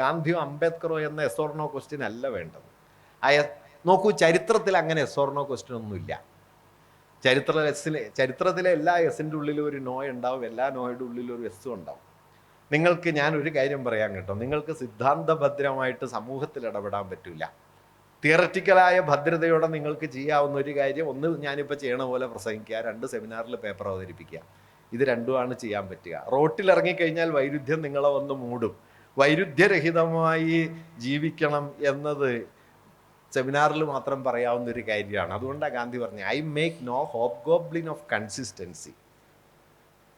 ഗാന്ധിയോ അംബേദ്കറോ എന്ന S or no question അല്ല വേണ്ടത്. നോക്കൂ, ചരിത്രത്തിൽ അങ്ങനെ എസ് ഓർ നോ ക്വസ്റ്റ്യൻ ഒന്നുമില്ല. ചരിത്രത്തിലെ എല്ലാ എസിൻ്റെ ഉള്ളിലും ഒരു നോ ഉണ്ടാവും, എല്ലാ നോയുടെ ഉള്ളിലും ഒരു എസ്സും ഉണ്ടാവും. നിങ്ങൾക്ക് ഞാൻ ഒരു കാര്യം പറയാൻ കേട്ടോ, നിങ്ങൾക്ക് സിദ്ധാന്തഭദ്രമായിട്ട് സമൂഹത്തിൽ ഇടപെടാൻ പറ്റില്ല. തിയററ്റിക്കലായ ഭദ്രതയോടെ നിങ്ങൾക്ക് ചെയ്യാവുന്ന ഒരു കാര്യം, ഒന്ന് ഞാനിപ്പോൾ ചെയ്യണ പോലെ പ്രസംഗിക്കുക, 2 സെമിനാറിൽ പേപ്പർ അവതരിപ്പിക്കുക. ഇത് രണ്ടുമാണ് ചെയ്യാൻ പറ്റുക. റോട്ടിൽ ഇറങ്ങിക്കഴിഞ്ഞാൽ വൈരുദ്ധ്യം നിങ്ങളെ വന്ന് മൂടും. വൈരുദ്ധ്യരഹിതമായി ജീവിക്കണം എന്നത് സെമിനാറിൽ മാത്രം പറയാവുന്ന ഒരു കാര്യമാണ്. അതുകൊണ്ടാണ് ഗാന്ധി പറഞ്ഞത്, I make no hobgoblin of consistency.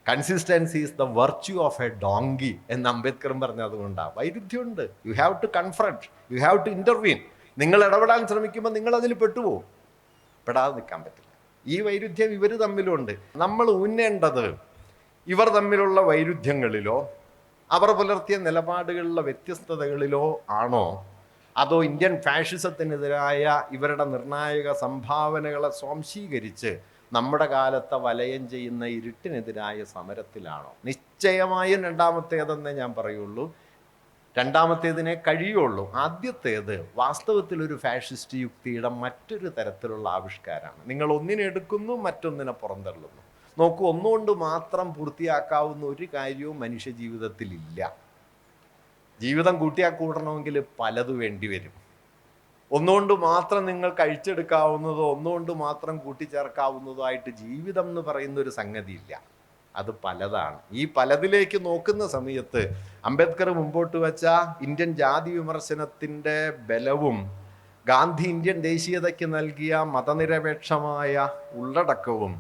Consistency is the virtue of a donkey എന്ന് അംബേദ്കറും പറഞ്ഞത്. അതുകൊണ്ടാണ് വൈരുദ്ധ്യമുണ്ട്. You have to confront, you have to intervene. നിങ്ങൾ ഇടപെടാൻ ശ്രമിക്കുമ്പോൾ നിങ്ങൾ അതിൽ പെട്ടുപോകും. പെടാതെ നിൽക്കാൻ പറ്റില്ല. ഈ വൈരുദ്ധ്യം ഇവർ തമ്മിലുണ്ട്. നമ്മൾ ഊന്നേണ്ടത് ഇവർ തമ്മിലുള്ള വൈരുദ്ധ്യങ്ങളിലോ അവർ പുലർത്തിയ നിലപാടുകളിലെ വ്യത്യസ്തതകളിലോ ആണോ, അതോ ഇന്ത്യൻ ഫാഷിസത്തിനെതിരായ ഇവരുടെ നിർണായക സംഭാവനകളെ സ്വാംശീകരിച്ച് നമ്മുടെ കാലത്തെ വലയം ചെയ്യുന്ന ഇരുട്ടിനെതിരായ സമരത്തിലാണോ? നിശ്ചയമായും രണ്ടാമത്തേതെന്നേ ഞാൻ പറയുള്ളൂ. രണ്ടാമത്തേതിനെ കഴിയുള്ളൂ. ആദ്യത്തേത് വാസ്തവത്തിൽ ഒരു ഫാഷിസ്റ്റ് യുക്തിയുടെ മറ്റൊരു തരത്തിലുള്ള ആവിഷ്കാരമാണ്. നിങ്ങൾ ഒന്നിനെ എടുക്കുന്നു, മറ്റൊന്നിനെ പുറന്തള്ളുന്നു. നോക്കൂ, ഒന്നുകൊണ്ട് മാത്രം പൂർത്തിയാക്കാവുന്ന ഒരു കാര്യവും മനുഷ്യ ജീവിതത്തിലില്ല. ജീവിതം കൂട്ടണമെങ്കിൽ പലത് വേണ്ടി വരും. ഒന്നുകൊണ്ട് മാത്രം നിങ്ങൾ കഴിച്ചെടുക്കാവുന്നതോ ഒന്നുകൊണ്ട് മാത്രം കൂട്ടിച്ചേർക്കാവുന്നതോ ആയിട്ട് ജീവിതം എന്ന് പറയുന്ന ഒരു സംഗതിയില്ല. അത് പലതാണ്. ഈ പലതിലേക്ക് നോക്കുന്ന സമയത്ത് അംബേദ്കർ മുമ്പോട്ട് വച്ച ഇന്ത്യൻ ജാതി വിമർശനത്തിൻ്റെ ബലവും ഗാന്ധി ഇന്ത്യൻ ദേശീയതയ്ക്ക് നൽകിയ മതനിരപേക്ഷമായ ഉള്ളടക്കവും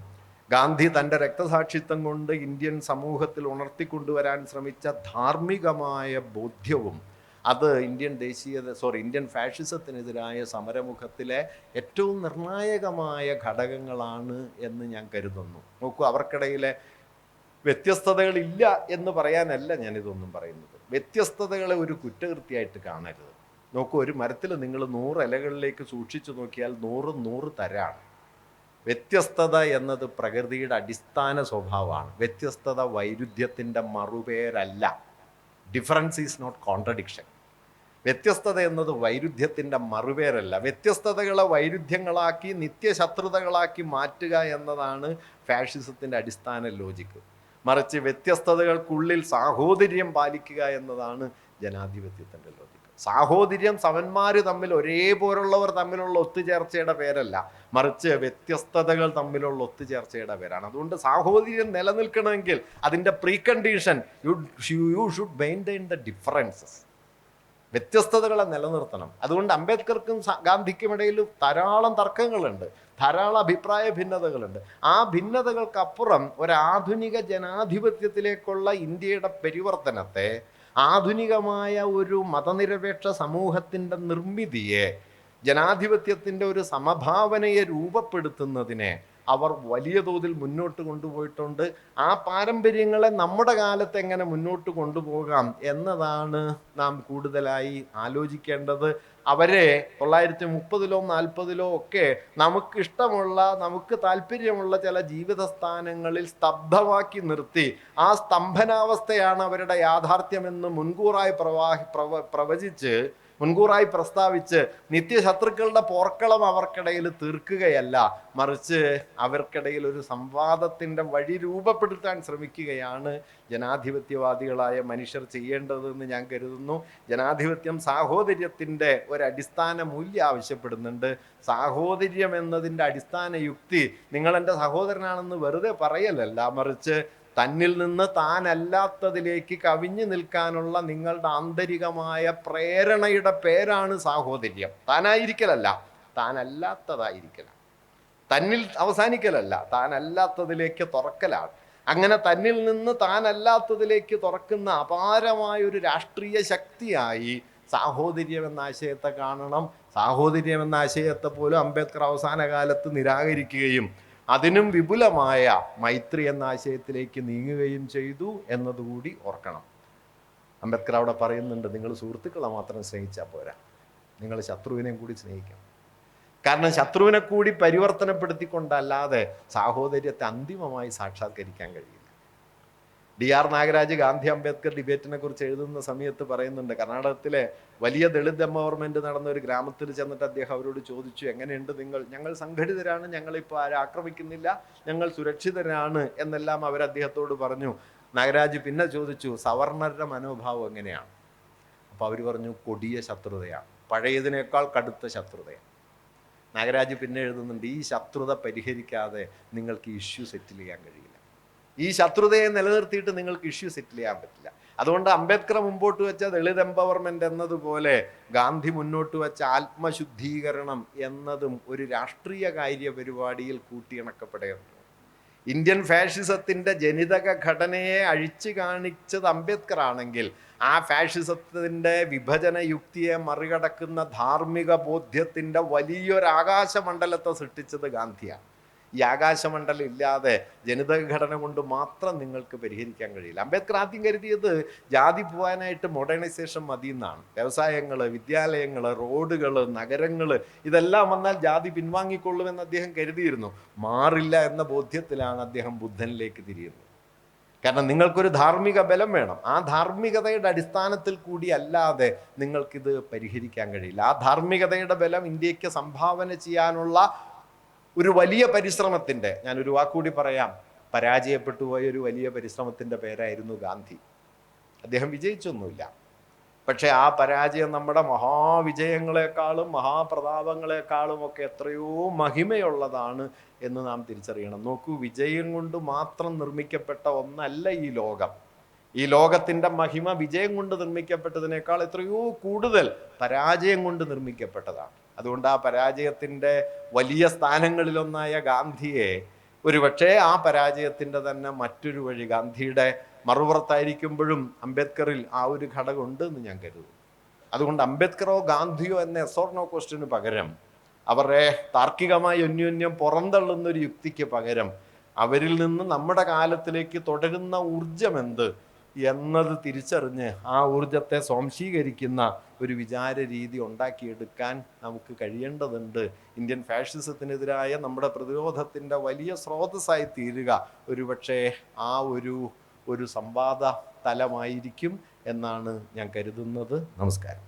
ഗാന്ധി തൻ്റെ രക്തസാക്ഷിത്വം കൊണ്ട് ഇന്ത്യൻ സമൂഹത്തിൽ ഉണർത്തിക്കൊണ്ടുവരാൻ ശ്രമിച്ച ധാർമ്മികമായ ബോധ്യവും അത് ഇന്ത്യൻ ഫാഷിസത്തിനെതിരായ സമരമുഖത്തിലെ ഏറ്റവും നിർണായകമായ ഘടകങ്ങളാണ് എന്ന് ഞാൻ കരുതുന്നു. നോക്കൂ, അവർക്കിടയിലെ വ്യത്യസ്തതകളില്ല എന്ന് പറയാനല്ല ഞാനിതൊന്നും പറയുന്നത്. വ്യത്യസ്തതകളെ ഒരു കുറ്റകൃത്യമായിട്ട് കാണരുത്. നോക്കൂ, ഒരു മരത്തിൽ നിങ്ങൾ 100 ഇലകളിലേക്ക് സൂക്ഷിച്ചു നോക്കിയാൽ 100 തരാണ്. വ്യത്യസ്തത എന്നത് പ്രകൃതിയുടെ അടിസ്ഥാന സ്വഭാവമാണ്. വ്യത്യസ്തത വൈരുദ്ധ്യത്തിൻ്റെ മറുപേരല്ല. Difference is not contradiction. വ്യത്യസ്തത എന്നത് വൈരുദ്ധ്യത്തിൻ്റെ മറുപേരല്ല. വ്യത്യസ്തതകളെ വൈരുദ്ധ്യങ്ങളാക്കി നിത്യശത്രുതകളാക്കി മാറ്റുക എന്നതാണ് ഫാഷിസത്തിൻ്റെ അടിസ്ഥാന ലോജിക്ക്. മറിച്ച് വ്യത്യസ്തതകൾക്കുള്ളിൽ സാഹോദര്യം പാലിക്കുക എന്നതാണ് ജനാധിപത്യത്തിൻ്റെ ലോജിക്ക്. സാഹോദര്യം സമന്മാർ തമ്മിൽ ഒരേപോലുള്ളവർ തമ്മിലുള്ള ഒത്തുചേർച്ചയുടെ പേരല്ല, മറിച്ച് വ്യത്യസ്തതകൾ തമ്മിലുള്ള ഒത്തുചേർച്ചയുടെ പേരാണ്. അതുകൊണ്ട് സാഹോദര്യം നിലനിൽക്കണമെങ്കിൽ അതിൻ്റെ precondition you should maintain the differences. വ്യത്യസ്തതകളെ നിലനിർത്തണം. അതുകൊണ്ട് അംബേദ്കർക്കും ഗാന്ധിക്കും ഇടയിൽ ധാരാളം തർക്കങ്ങളുണ്ട്, ധാരാളം അഭിപ്രായ ഭിന്നതകളുണ്ട്. ആ ഭിന്നതകൾക്കപ്പുറം ഒരാധുനിക ജനാധിപത്യത്തിലേക്കുള്ള ഇന്ത്യയുടെ പരിവർത്തനത്തെ, ആധുനികമായ ഒരു മതനിരപേക്ഷ സമൂഹത്തിൻ്റെ നിർമ്മിതിയെ, ജനാധിപത്യത്തിൻ്റെ ഒരു സമഭാവനയെ രൂപപ്പെടുത്തുന്നതിനെ അവർ വലിയ തോതിൽ മുന്നോട്ട് കൊണ്ടുപോയിട്ടുണ്ട്. ആ പാരമ്പര്യങ്ങളെ നമ്മുടെ കാലത്ത് എങ്ങനെ മുന്നോട്ട് കൊണ്ടുപോകാം എന്നതാണ് നാം കൂടുതലായി ആലോചിക്കേണ്ടത്. അവരെ 1930-ലോ 40-ലോ ഒക്കെ നമുക്കിഷ്ടമുള്ള, നമുക്ക് താല്പര്യമുള്ള ചില ജീവിത സ്ഥാനങ്ങളിൽ സ്തബ്ധമാക്കി നിർത്തി ആ സ്തംഭനാവസ്ഥയാണ് അവരുടെ യാഥാർത്ഥ്യമെന്ന് മുൻകൂറായി പ്രസ്താവിച്ച് നിത്യശത്രുക്കളുടെ പോർക്കളം അവർക്കിടയിൽ തീർക്കുകയല്ല, മറിച്ച് അവർക്കിടയിൽ ഒരു സംവാദത്തിൻ്റെ വഴി രൂപപ്പെടുത്താൻ ശ്രമിക്കുകയാണ് ജനാധിപത്യവാദികളായ മനുഷ്യർ ചെയ്യേണ്ടതെന്ന് ഞാൻ കരുതുന്നു. ജനാധിപത്യം സാഹോദര്യത്തിൻ്റെ ഒരടിസ്ഥാന മൂല്യം ആവശ്യപ്പെടുന്നുണ്ട്. സാഹോദര്യം എന്നതിൻ്റെ അടിസ്ഥാന യുക്തി നിങ്ങളെൻ്റെ സഹോദരനാണെന്ന് വെറുതെ പറയലല്ല, മറിച്ച് തന്നിൽ നിന്ന് താനല്ലാത്തതിലേക്ക് കവിഞ്ഞു നിൽക്കാനുള്ള നിങ്ങളുടെ ആന്തരികമായ പ്രേരണയുടെ പേരാണ് സാഹോദര്യം. താനായിരിക്കലല്ല, താനല്ലാത്തതായിരിക്കല. തന്നിൽ അവസാനിക്കലല്ല, താനല്ലാത്തതിലേക്ക് തുറക്കലാണ്. അങ്ങനെ തന്നിൽ നിന്ന് താനല്ലാത്തതിലേക്ക് തുറക്കുന്ന അപാരമായൊരു രാഷ്ട്രീയ ശക്തിയായി സാഹോദര്യം എന്ന ആശയത്തെ കാണണം. സാഹോദര്യം എന്ന ആശയത്തെ പോലും അംബേദ്കർ അവസാന കാലത്ത് നിരാകരിക്കുകയും അതിനും വിപുലമായ മൈത്രി എന്ന ആശയത്തിലേക്ക് നീങ്ങുകയും ചെയ്തു എന്നതുകൂടി ഓർക്കണം. അംബേദ്കർ അവിടെ പറയുന്നുണ്ട്, നിങ്ങൾ സുഹൃത്തുക്കളെ മാത്രം സ്നേഹിച്ചാൽ പോരാ, നിങ്ങൾ ശത്രുവിനെയും കൂടി സ്നേഹിക്കണം. കാരണം ശത്രുവിനെ കൂടി പരിവർത്തനപ്പെടുത്തിക്കൊണ്ടല്ലാതെ സാഹോദര്യത്തെ അന്തിമമായി സാക്ഷാത്കരിക്കാൻ കഴിയില്ല. DR നാഗരാജ് ഗാന്ധി അംബേദ്കർ ഡിബേറ്റിനെ കുറിച്ച് എഴുതുന്ന സമയത്ത് പറയുന്നുണ്ട്, കർണാടകത്തിലെ വലിയ ദളിത് എംപവർമെന്റ് നടന്ന ഒരു ഗ്രാമത്തിൽ ചെന്നിട്ട് അദ്ദേഹം അവരോട് ചോദിച്ചു, എങ്ങനെയുണ്ട് നിങ്ങൾ? ഞങ്ങൾ സംഘടിതരാണ്, ഞങ്ങളിപ്പോൾ ആരും ആക്രമിക്കുന്നില്ല, ഞങ്ങൾ സുരക്ഷിതരാണ് എന്നെല്ലാം അവർ അദ്ദേഹത്തോട് പറഞ്ഞു. നാഗരാജ് പിന്നെ ചോദിച്ചു, സവർണരുടെ മനോഭാവം എങ്ങനെയാണ്? അപ്പോൾ അവർ പറഞ്ഞു, കൊടിയ ശത്രുതയാണ്, പഴയതിനേക്കാൾ കടുത്ത ശത്രുതയാണ്. നാഗരാജ് പിന്നെ എഴുതുന്നുണ്ട്, ഈ ശത്രുത പരിഹരിക്കാതെ നിങ്ങൾക്ക് ഇഷ്യൂ സെറ്റിൽ ചെയ്യാൻ കഴിയില്ല, ഈ ശത്രുതയെ നിലനിർത്തിയിട്ട് നിങ്ങൾക്ക് ഇഷ്യൂ സെറ്റിൽ ചെയ്യാൻ പറ്റില്ല. അതുകൊണ്ട് അംബേദ്കർ മുമ്പോട്ട് വെച്ച ദളിത് എംപവർമെന്റ് എന്നതുപോലെ ഗാന്ധി മുന്നോട്ട് വെച്ച ആത്മശുദ്ധീകരണം എന്നതും ഒരു രാഷ്ട്രീയ കാര്യ പരിപാടിയിൽ കൂട്ടിയിണക്കപ്പെടേണ്ടത്. ഇന്ത്യൻ ഫാഷിസത്തിന്റെ ജനിതക ഘടനയെ അഴിച്ചു കാണിച്ചത് അംബേദ്കർ ആണെങ്കിൽ, ആ ഫാഷിസത്തിന്റെ വിഭജന യുക്തിയെ മറികടക്കുന്ന ധാർമ്മിക ബോധ്യത്തിന്റെ വലിയൊരു ആകാശമണ്ഡലത്തെ സൃഷ്ടിച്ചത് ഗാന്ധിയാണ്. ഈ ആകാശമണ്ഡലം ഇല്ലാതെ ജനിതക ഘടന കൊണ്ട് മാത്രം നിങ്ങൾക്ക് പരിഹരിക്കാൻ കഴിയില്ല. അംബേദ്കർ ആദ്യം കരുതിയത് ജാതി പോകാനായിട്ട് മോഡേണൈസേഷൻ മതി എന്നാണ്. വ്യവസായങ്ങൾ, വിദ്യാലയങ്ങൾ, റോഡുകൾ, നഗരങ്ങൾ ഇതെല്ലാം വന്നാൽ ജാതി പിൻവാങ്ങിക്കൊള്ളുമെന്ന് അദ്ദേഹം കരുതിയിരുന്നു. മാറില്ല എന്ന ബോധ്യത്തിലാണ് അദ്ദേഹം ബുദ്ധനിലേക്ക് തിരിയുന്നത്. കാരണം നിങ്ങൾക്കൊരു ധാർമ്മിക ബലം വേണം. ആ ധാർമ്മികതയുടെ അടിസ്ഥാനത്തിൽ കൂടി അല്ലാതെ നിങ്ങൾക്കിത് പരിഹരിക്കാൻ കഴിയില്ല. ആ ധാർമ്മികതയുടെ ബലം ഇന്ത്യക്ക് സംഭാവന ചെയ്യാനുള്ള ഒരു വലിയ പരിശ്രമത്തിൻ്റെ, ഞാനൊരു വാക്കുകൂടി പറയാം, പരാജയപ്പെട്ടു പോയ ഒരു വലിയ പരിശ്രമത്തിൻ്റെ പേരായിരുന്നു ഗാന്ധി. അദ്ദേഹം വിജയിച്ചൊന്നുമില്ല. പക്ഷെ ആ പരാജയം നമ്മുടെ മഹാവിജയങ്ങളെക്കാളും മഹാപ്രതാപങ്ങളെക്കാളും ഒക്കെ എത്രയോ മഹിമയുള്ളതാണ് എന്ന് നാം തിരിച്ചറിയണം. നോക്കൂ, വിജയം കൊണ്ട് മാത്രം നിർമ്മിക്കപ്പെട്ട ഒന്നല്ല ഈ ലോകം. ഈ ലോകത്തിൻ്റെ മഹിമ വിജയം കൊണ്ട് നിർമ്മിക്കപ്പെട്ടതിനേക്കാൾ എത്രയോ കൂടുതൽ പരാജയം കൊണ്ട് നിർമ്മിക്കപ്പെട്ടതാണ്. അതുകൊണ്ട് ആ പരാജയത്തിൻ്റെ വലിയ സ്ഥാനങ്ങളിലൊന്നായ ഗാന്ധിയെ ഒരുപക്ഷെ ആ പരാജയത്തിൻ്റെ തന്നെ മറ്റൊരു വഴി, ഗാന്ധിയുടെ മറുപുറത്തായിരിക്കുമ്പോഴും അംബേദ്കറിൽ ആ ഒരു ഘടകം ഉണ്ട് എന്ന് ഞാൻ കരുതുന്നു. അതുകൊണ്ട് അംബേദ്കറോ ഗാന്ധിയോ എന്ന എസ് ഓർ നോ ക്വസ്റ്റ്യന് പകരം, അവരെ താർക്കികമായി അന്യോന്യം പുറന്തള്ളുന്ന ഒരു യുക്തിക്ക് പകരം, അവരിൽ നിന്ന് നമ്മുടെ കാലത്തിലേക്ക് തുടരുന്ന ഊർജം എന്ത് എന്നത് തിരിച്ചറിഞ്ഞ് ആ ഊർജത്തെ സ്വാംശീകരിക്കുന്ന ഒരു വിചാര രീതി ഉണ്ടാക്കിയെടുക്കാൻ നമുക്ക് കഴിയേണ്ടതുണ്ട്. ഇന്ത്യൻ ഫാഷിസത്തിനെതിരായ നമ്മുടെ പ്രതിരോധത്തിൻ്റെ വലിയ സ്രോതസ്സായി തീരുക ഒരുപക്ഷെ ആ ഒരു സംവാദ തലമായിരിക്കും എന്നാണ് ഞാൻ കരുതുന്നത്. നമസ്കാരം.